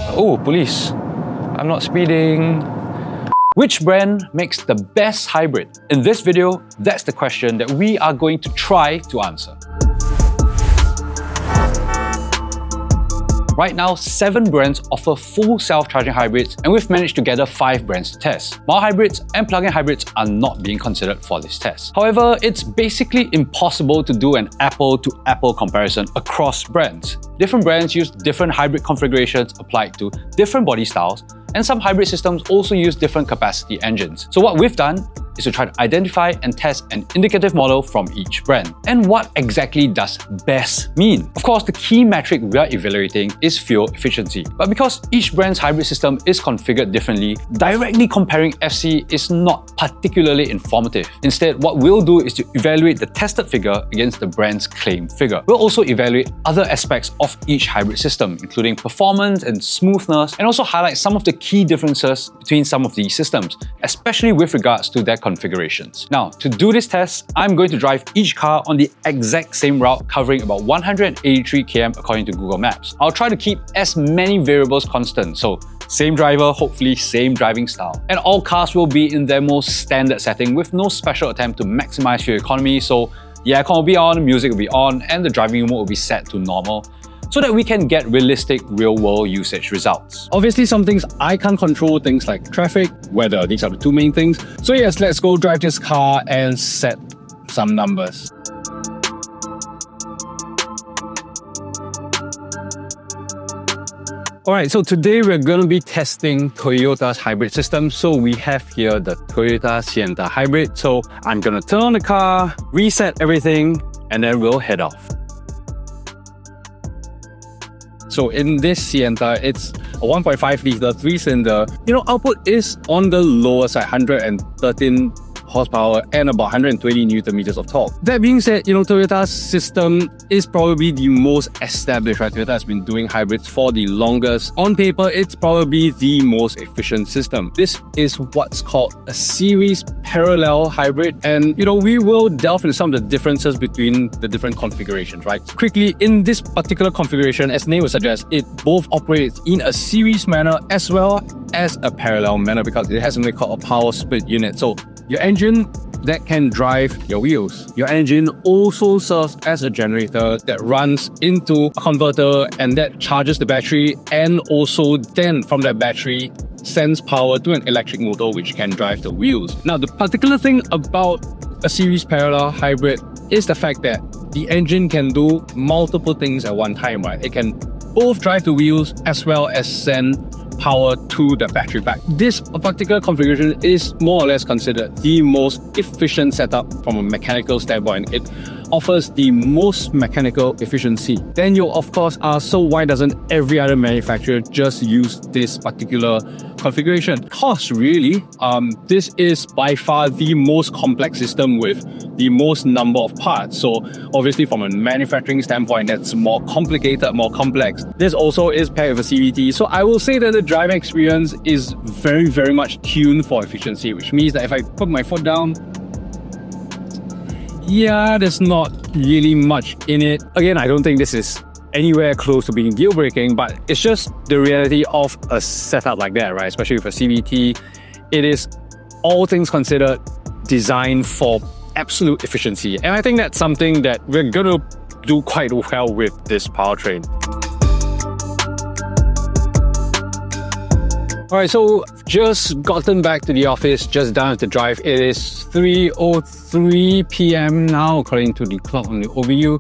Oh, police. I'm not speeding. Which brand makes the best hybrid? In this video, that's the question that we are going to try to answer. Right now, 7 brands offer full self-charging hybrids, and we've managed to gather 5 brands to test. Mild hybrids and plug-in hybrids are not being considered for this test. However, it's basically impossible to do an apple-to-apple comparison across brands. Different brands use different hybrid configurations applied to different body styles, and some hybrid systems also use different capacity engines. So what we've done is to try to identify and test an indicative model from each brand. And what exactly does best mean? Of course, the key metric we are evaluating is fuel efficiency. But because each brand's hybrid system is configured differently, directly comparing FC is not particularly informative. Instead, what we'll do is to evaluate the tested figure against the brand's claimed figure. We'll also evaluate other aspects of each hybrid system, including performance and smoothness, and also highlight some of the key differences between some of these systems, especially with regards to their configurations. Now, to do this test, I'm going to drive each car on the exact same route, covering about 183 km according to Google Maps. I'll try to keep as many variables constant, so same driver, hopefully same driving style. And all cars will be in their most standard setting with no special attempt to maximize fuel economy, so the aircon will be on, music will be on, and the driving mode will be set to normal, so that we can get realistic real-world usage results. Obviously, some things I can't control, things like traffic, weather. These are the 2 main things. So yes, let's go drive this car and set some numbers. Alright, so today we're going to be testing Toyota's hybrid system. So we have here the Toyota Sienta hybrid. So I'm going to turn on the car, reset everything, and then we'll head off. So in this Sienta, it's a 1.5 litre 3-cylinder. Output is on the lower side, 113 horsepower and about 120 Newton meters of torque. That being said, Toyota's system is probably the most established, right? Toyota has been doing hybrids for the longest. On paper, it's probably the most efficient system. This is what's called a series parallel hybrid. And, we will delve into some of the differences between the different configurations, right? Quickly, in this particular configuration, as the name would suggest, it both operates in a series manner as well as a parallel manner because it has something called a power split unit. So your engine that can drive your wheels. Your engine also serves as a generator that runs into a converter and that charges the battery, and also then from that battery sends power to an electric motor which can drive the wheels. Now, the particular thing about a series parallel hybrid is the fact that the engine can do multiple things at one time, right? It can both drive the wheels as well as send power to the battery pack. This particular configuration is more or less considered the most efficient setup from a mechanical standpoint. It offers the most mechanical efficiency. Then you'll of course ask, so why doesn't every other manufacturer just use this particular configuration? Cost, really. This is by far the most complex system with the most number of parts. So obviously from a manufacturing standpoint, that's more complicated, more complex. This also is paired with a CVT. So I will say that the driving experience is very, very much tuned for efficiency, which means that if I put my foot down, yeah, there's not really much in it. Again, I don't think this is anywhere close to being deal-breaking, but it's just the reality of a setup like that, right? Especially with a CVT, it is, all things considered, designed for absolute efficiency. And I think that's something that we're gonna do quite well with this powertrain. Alright, so just gotten back to the office, just down the drive. It is 3:03 p.m. now, according to the clock on the OBU.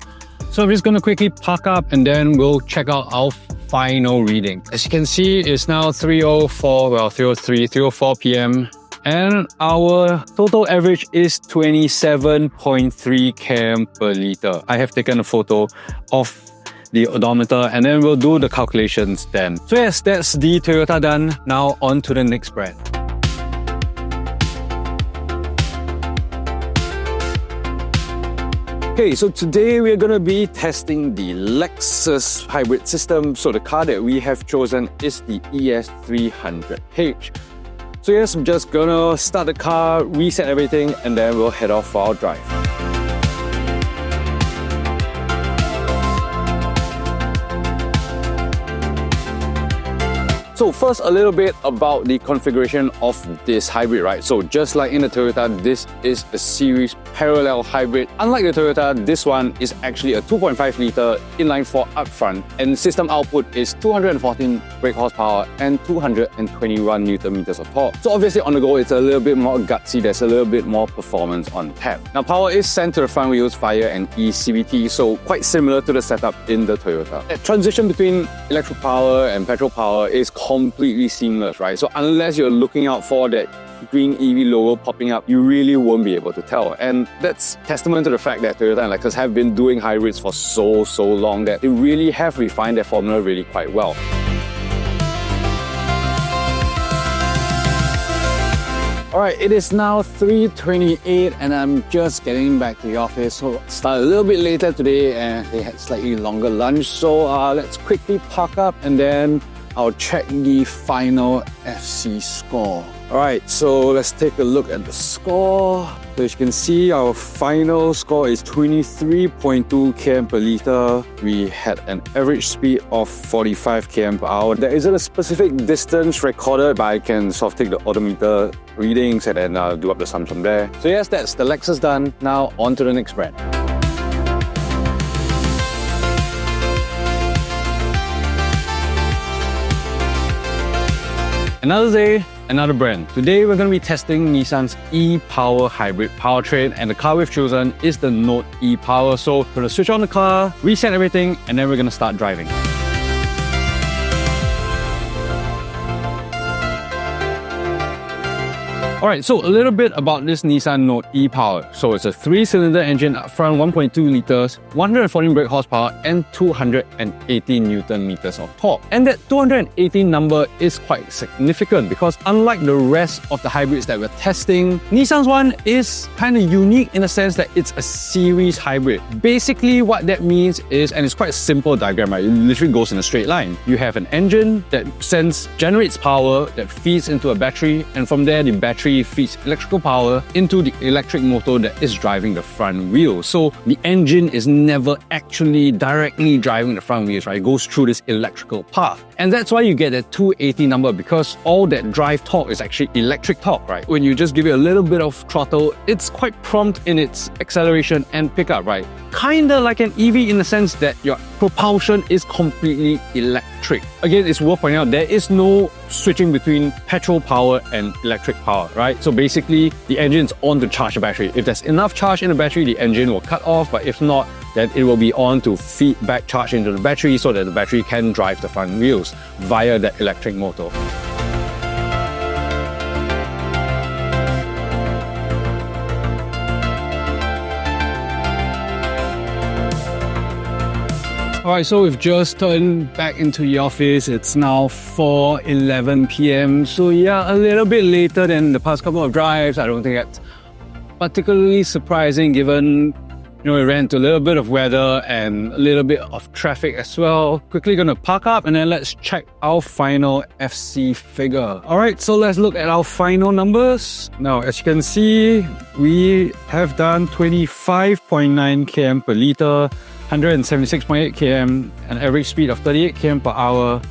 So I'm just going to quickly park up and then we'll check out our final reading. As you can see, it's now 3:04 p.m. and our total average is 27.3 km per litre. I have taken a photo of the odometer and then we'll do the calculations then. So yes, that's the Toyota done. Now on to the next brand. Okay, so today we're going to be testing the Lexus hybrid system. So the car that we have chosen is the ES300h. So yes, I'm just gonna start the car, reset everything, and then we'll head off for our drive. So first, a little bit about the configuration of this hybrid, right? So just like in the Toyota, this is a series parallel hybrid. Unlike the Toyota, this one is actually a 2.5 litre inline-4 upfront, and system output is 214 brake horsepower and 221 Newton meters of torque. So obviously on the go, it's a little bit more gutsy. There's a little bit more performance on tap. Now power is sent to the front wheels via an eCVT, so quite similar to the setup in the Toyota. The transition between electric power and petrol power is completely seamless, right? So unless you're looking out for that green EV logo popping up, you really won't be able to tell. And that's testament to the fact that Toyota and Lexus have been doing hybrids for so long that they really have refined their formula really quite well. Alright, it is now 3:28 and I'm just getting back to the office. So started a little bit later today and they had slightly longer lunch. So let's quickly park up and then I'll check the final FC score. Alright, so let's take a look at the score. So as you can see, our final score is 23.2 km per litre. We had an average speed of 45 km per hour. There isn't a specific distance recorded, but I can sort of take the odometer readings and then do up the sums from there. So yes, that's the Lexus done. Now on to the next brand. Another day, another brand. Today we're going to be testing Nissan's e-Power hybrid powertrain, and the car we've chosen is the Note e-Power. So we're going to switch on the car, reset everything, and then we're going to start driving. Alright, so a little bit about this Nissan Note e-Power. So it's a 3-cylinder engine up front, 1.2 litres, 114 brake horsepower and 218 Newton meters of torque. And that 218 number is quite significant because unlike the rest of the hybrids that we're testing, Nissan's one is kind of unique in the sense that it's a series hybrid. Basically what that means is, and it's quite a simple diagram, right? It literally goes in a straight line. You have an engine that generates power that feeds into a battery, and from there the battery feeds electrical power into the electric motor that is driving the front wheel. So the engine is never actually directly driving the front wheels, right? It goes through this electrical path. And that's why you get that 280 number, because all that drive torque is actually electric torque, right? When you just give it a little bit of throttle, it's quite prompt in its acceleration and pickup, right? Kinda like an EV in the sense that your propulsion is completely electric. Again, it's worth pointing out, there is no switching between petrol power and electric power, right? So basically, the engine's on to charge the battery. If there's enough charge in the battery, the engine will cut off, but if not, then it will be on to feed back charge into the battery so that the battery can drive the front wheels via that electric motor. Alright, so we've just turned back into the office. It's now 4:11 p.m. So yeah, a little bit later than the past couple of drives. I don't think that's particularly surprising given, we ran into a little bit of weather and a little bit of traffic as well. Quickly gonna park up and then let's check our final FC figure. Alright, so let's look at our final numbers. Now, as you can see, we have done 25.9 km per litre, 176.8 km, an average speed of 38 km per hour,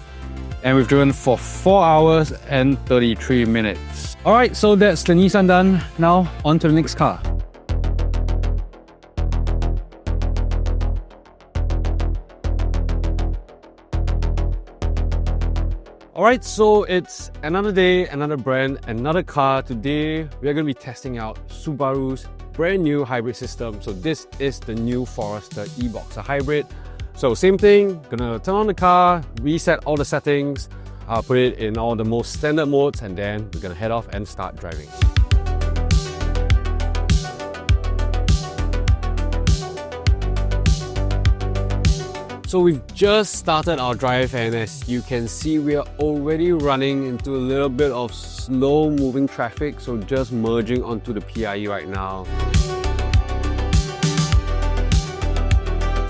and we've driven for 4 hours and 33 minutes. Alright, so that's the Nissan done. Now, on to the next car. Alright, so it's another day, another brand, another car. Today, we are going to be testing out Subaru's brand new hybrid system. So this is the new Forester e-Boxer hybrid. So same thing, gonna turn on the car, reset all the settings, put it in all the most standard modes, and then we're gonna head off and start driving. So we've just started our drive, and as you can see, we are already running into a little bit of slow moving traffic, so just merging onto the PIE right now.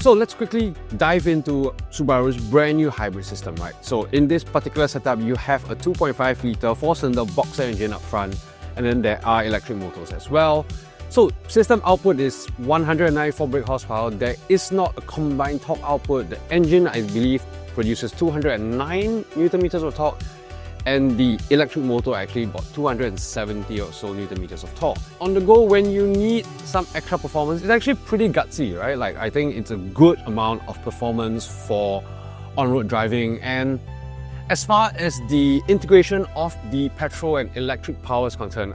So let's quickly dive into Subaru's brand new hybrid system, right? So in this particular setup, you have a 2.5 litre 4-cylinder boxer engine up front, and then there are electric motors as well. So system output is 194 brake horsepower. There is not a combined torque output. The engine, I believe, produces 209 Newton meters of torque, and the electric motor actually about 270 or so Newton meters of torque. On the go, when you need some extra performance, it's actually pretty gutsy, right? Like, I think it's a good amount of performance for on-road driving. And as far as the integration of the petrol and electric power is concerned,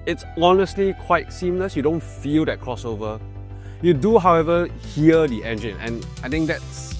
it's honestly quite seamless. You don't feel that crossover. You do, however, hear the engine, and I think that's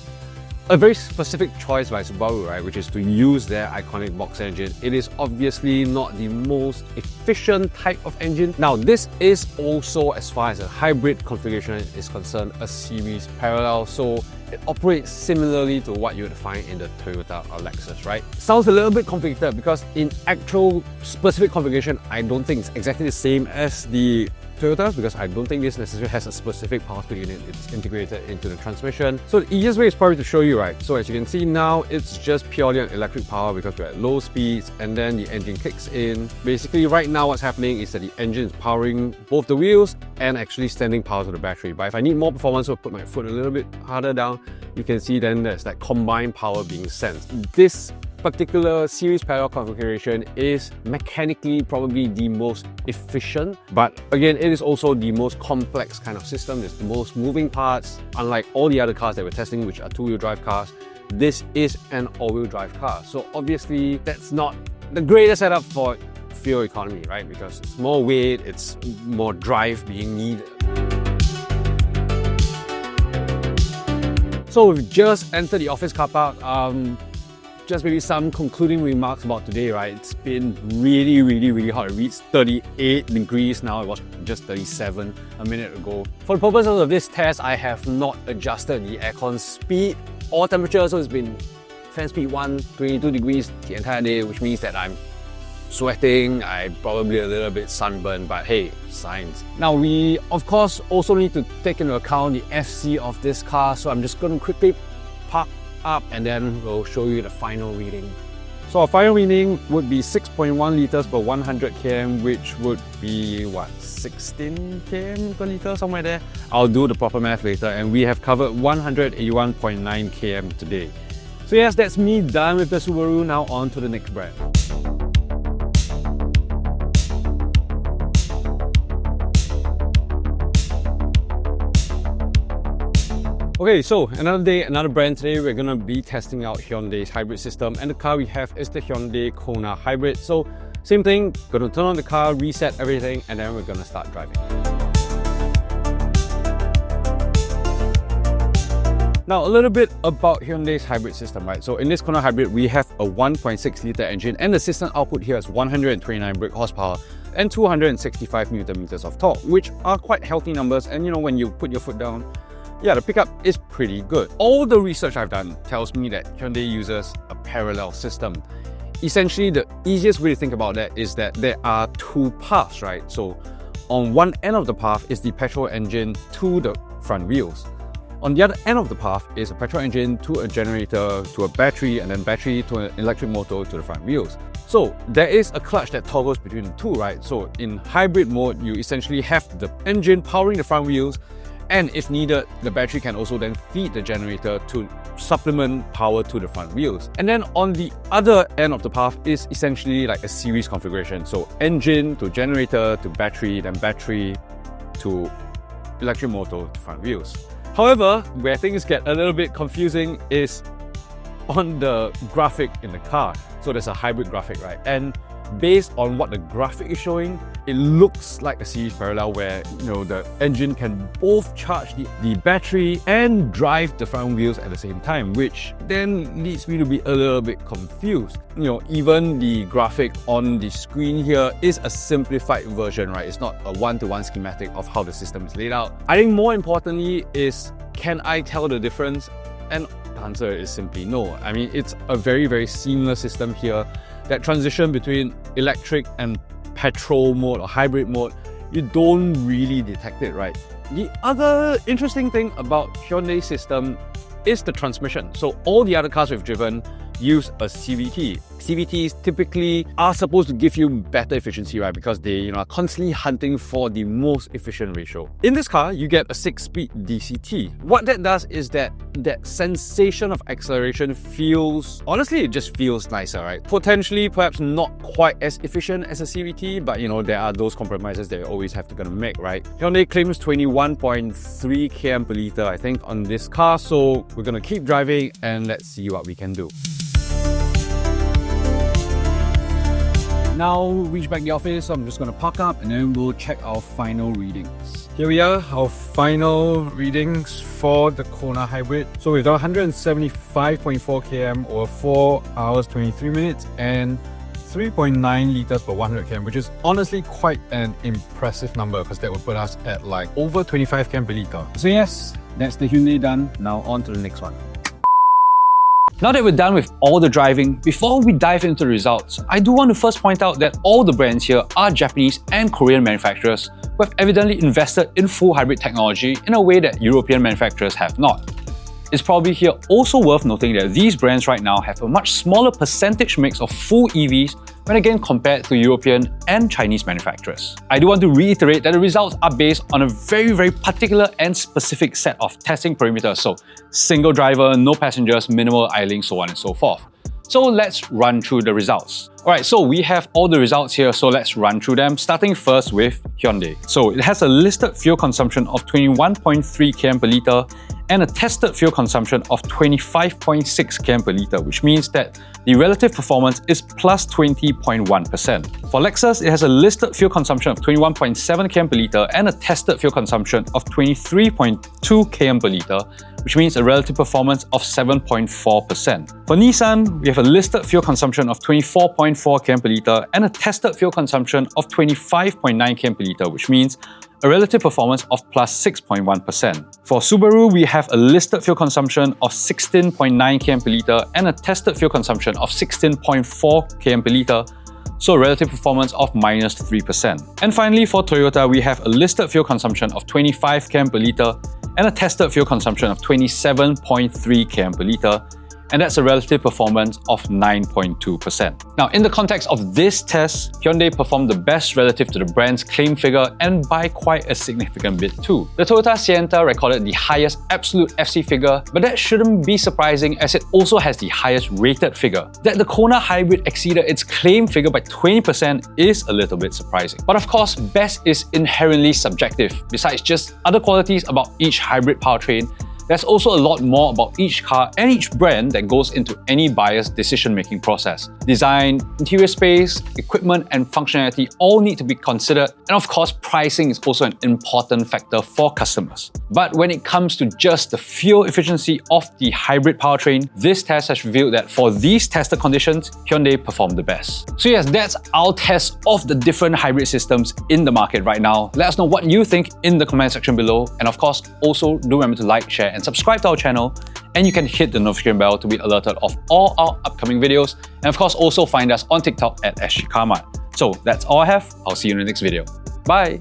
a very specific choice by Subaru, right? Which is to use their iconic box engine. It is obviously not the most efficient type of engine. Now, this is also, as far as a hybrid configuration is concerned, a series parallel, so it operates similarly to what you would find in the Toyota or Lexus, right? Sounds a little bit complicated because in actual specific configuration, I don't think it's exactly the same as the Toyotas, because I don't think this necessarily has a specific power split unit. It's integrated into the transmission. So the easiest way is probably to show you, right? So as you can see now, it's just purely on electric power because we're at low speeds, and then the engine kicks in. Basically right now what's happening is that the engine is powering both the wheels and actually sending power to the battery. But if I need more performance, I'll put my foot a little bit harder down. You can see then there's that combined power being sent. This particular series parallel configuration is mechanically probably the most efficient, but again, it is also the most complex kind of system. There's the most moving parts. Unlike all the other cars that we're testing, which are two-wheel drive cars, this is an all-wheel drive car. So obviously that's not the greatest setup for fuel economy, right? Because it's more weight, it's more drive being needed. So we've just entered the office car park. Just maybe some concluding remarks about today, right? It's been really hot. It reached 38 degrees now. It was just 37 a minute ago. For the purposes of this test, I have not adjusted the aircon speed or temperature, so it's been fan speed 1, 22 degrees the entire day, which means that I'm sweating, I'm probably a little bit sunburned, but hey, science. Now we of course also need to take into account the FC of this car, so I'm just going to quickly park up and then we'll show you the final reading. So our final reading would be 6.1 liters per 100 km, which would be what, 16 km per liter, somewhere there. I'll do the proper math later, and we have covered 181.9 km today. So yes, that's me done with the Subaru. Now on to the next brand. Okay, so another day, another brand. Today we're gonna be testing out Hyundai's hybrid system, and the car we have is the Hyundai Kona hybrid. So same thing, gonna turn on the car, reset everything, and then we're gonna start driving. Now a little bit about Hyundai's hybrid system, right? So in this Kona hybrid, we have a 1.6 litre engine, and the system output here is 129 brake horsepower and 265 Newton meters of torque, which are quite healthy numbers. And you know, when you put your foot down, yeah, the pickup is pretty good. All the research I've done tells me that Hyundai uses a parallel system. Essentially, the easiest way to think about that is that there are two paths, right? So on one end of the path is the petrol engine to the front wheels. On the other end of the path is a petrol engine to a generator, to a battery, and then battery to an electric motor to the front wheels. So there is a clutch that toggles between the two, right? So in hybrid mode, you essentially have the engine powering the front wheels, and if needed, the battery can also then feed the generator to supplement power to the front wheels. And then on the other end of the path is essentially like a series configuration. So engine to generator to battery, then battery to electric motor to front wheels. However, where things get a little bit confusing is on the graphic in the car. So there's a hybrid graphic, right? And based on what the graphic is showing, it looks like a series parallel where, you know, the engine can both charge the battery and drive the front wheels at the same time, which then leads me to be a little bit confused. You know, even the graphic on the screen here is a simplified version, right? It's not a one-to-one schematic of how the system is laid out. I think more importantly is, can I tell the difference? And the answer is simply no. I mean, it's a very seamless system here. That transition between electric and petrol mode or hybrid mode, you don't really detect it, right? The other interesting thing about Hyundai's system is the transmission. So all the other cars we've driven, use a CVT. CVTs typically are supposed to give you better efficiency, right? Because they are constantly hunting for the most efficient ratio. In this car, you get a 6-speed DCT. What that does is that sensation of acceleration feels, honestly, it just feels nicer, right? Potentially, perhaps not quite as efficient as a CVT, but there are those compromises that you always have to make, right? Hyundai claims 21.3 km per liter, I think, on this car. So we're gonna keep driving and let's see what we can do. Now reach back the office, so I'm just gonna park up and then we'll check our final readings. Here we are, our final readings for the Kona hybrid. So we've done 175.4 km over 4 hours 23 minutes and 3.9 liters per 100 km, which is honestly quite an impressive number because that would put us at like over 25 km per liter. So yes, that's the Hyundai done. Now on to the next one. Now that we're done with all the driving, before we dive into the results, I do want to first point out that all the brands here are Japanese and Korean manufacturers who have evidently invested in full hybrid technology in a way that European manufacturers have not. It's probably here also worth noting that these brands right now have a much smaller percentage mix of full EVs when again compared to European and Chinese manufacturers. I do want to reiterate that the results are based on a very particular and specific set of testing parameters, so single driver, no passengers, minimal idling, so on and so forth. So let's run through the results. Alright, so we have all the results here, so let's run through them, starting first with Hyundai. So it has a listed fuel consumption of 21.3 km per liter and a tested fuel consumption of 25.6 km per liter, which means that the relative performance is plus 20.1%. For Lexus, it has a listed fuel consumption of 21.7 km per liter and a tested fuel consumption of 23.2 km per liter, which means a relative performance of 7.4%. For Nissan, we have a listed fuel consumption of 24.4 km per liter and a tested fuel consumption of 25.9 km per liter, which means a relative performance of plus 6.1%. For Subaru, we have a listed fuel consumption of 16.9 km per liter and a tested fuel consumption of 16.4 km per liter, so a relative performance of minus 3%. And finally, for Toyota, we have a listed fuel consumption of 25 km per liter and a tested fuel consumption of 27.3 km per liter, and that's a relative performance of 9.2%. Now, in the context of this test, Hyundai performed the best relative to the brand's claim figure and by quite a significant bit too. The Toyota Sienta recorded the highest absolute FC figure, but that shouldn't be surprising as it also has the highest rated figure. That the Kona hybrid exceeded its claim figure by 20% is a little bit surprising. But of course, best is inherently subjective. Besides just other qualities about each hybrid powertrain, there's also a lot more about each car and each brand that goes into any buyer's decision-making process. Design, interior space, equipment, and functionality all need to be considered, and of course, pricing is also an important factor for customers. But when it comes to just the fuel efficiency of the hybrid powertrain, this test has revealed that for these tested conditions, Hyundai performed the best. So yes, that's our test of the different hybrid systems in the market right now. Let us know what you think in the comment section below, and of course, also do remember to like, share, and subscribe to our channel, and you can hit the notification bell to be alerted of all our upcoming videos, and of course also find us on TikTok at Sgcarmart. So that's all I have. I'll see you in the next video. Bye!